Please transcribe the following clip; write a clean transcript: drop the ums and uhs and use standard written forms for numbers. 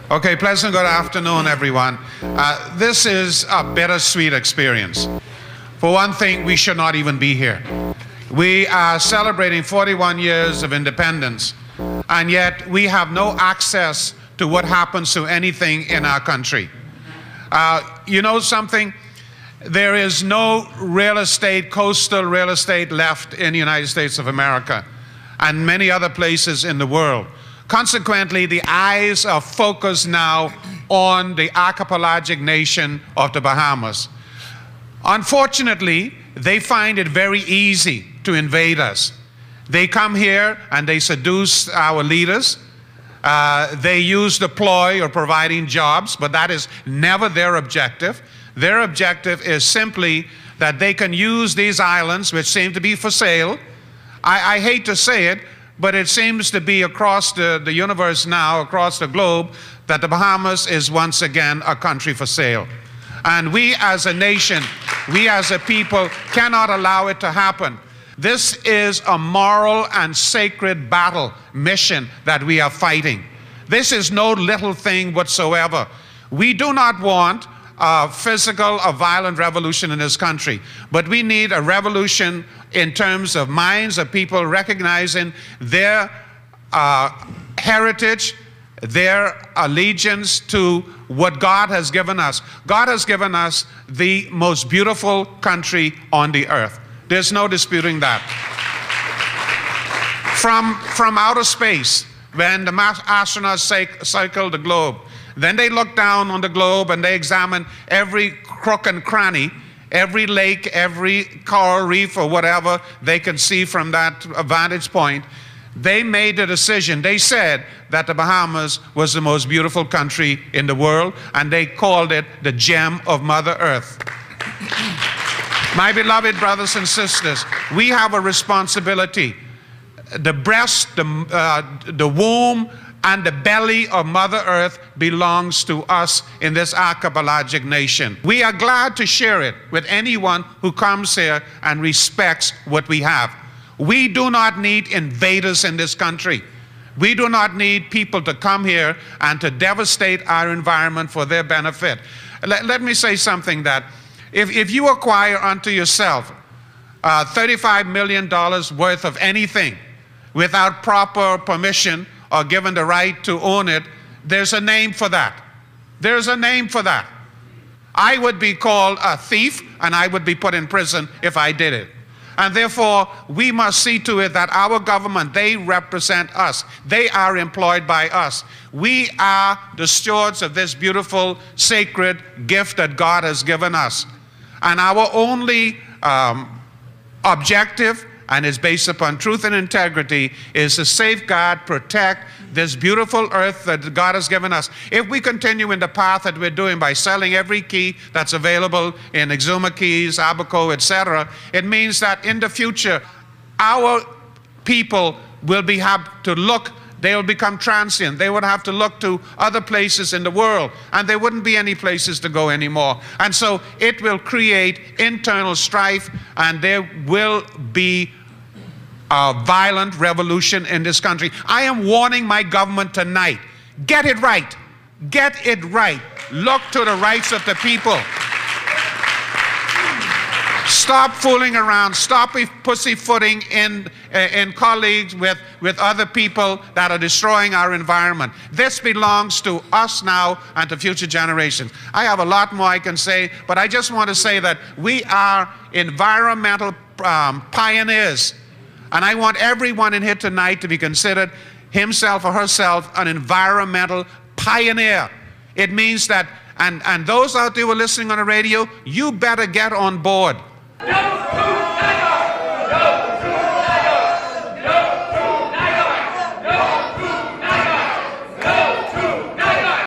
Okay, pleasant good afternoon, everyone. This is a bittersweet experience. For one thing, we should not even be here. We are celebrating 41 years of independence, and yet we have no access to what happens to anything in our country. You know something? There is no real estate, coastal real estate left in the United States of America and many other places in the world. Consequently, the eyes are focused now on the archipelagic nation of the Bahamas. Unfortunately, they find it very easy to invade us. They come here and they seduce our leaders. They use the ploy of providing jobs, but that is never their objective. Their objective is simply that they can use these islands, which seem to be for sale. I hate to say it, but it seems to be across the universe now, across the globe, that the Bahamas is once again a country for sale. And we as a nation, we as a people cannot allow it to happen. This is a moral and sacred battle mission that we are fighting. This is no little thing whatsoever. We do not want a physical or violent revolution in this country, but we need a revolution in terms of minds of people recognizing their heritage, their allegiance to what God has given us. God has given us the most beautiful country on the earth. There's no disputing that. From outer space, when the astronauts cycle the globe, then they look down on the globe and they examine every crook and cranny, every lake, every coral reef or whatever they can see from that vantage point. They made a decision. They said that the Bahamas was the most beautiful country in the world, and they called it the gem of Mother Earth. My beloved brothers and sisters, we have a responsibility. The breast, the womb, and the belly of Mother Earth belongs to us in this archipelagic nation. We are glad to share it with anyone who comes here and respects what we have. We do not need invaders in this country. We do not need people to come here and to devastate our environment for their benefit. Let me say something that if you acquire unto yourself $35 million worth of anything without proper permission or given the right to own it, there's a name for that. There's a name for that. I would be called a thief and I would be put in prison if I did it. And therefore, we must see to it that our government, they represent us. They are employed by us. We are the stewards of this beautiful, sacred gift that God has given us. And our only objective, and is based upon truth and integrity, is to safeguard, protect this beautiful earth that God has given us. If we continue in the path that we're doing by selling every key that's available in Exuma Keys, Abaco, etc., it means that in the future, our people will have to look, they will become transient. They would have to look to other places in the world, and there wouldn't be any places to go anymore. And so it will create internal strife, and there will be a violent revolution in this country. I am warning my government tonight. Get it right. Get it right. Look to the rights of the people. Stop fooling around. Stop pussyfooting in colleagues with other people that are destroying our environment. This belongs to us now and to future generations. I have a lot more I can say, but I just want to say that we are environmental pioneers. And I want everyone in here tonight to be considered himself or herself an environmental pioneer. It means that, and those out there who are listening on the radio, you better get on board.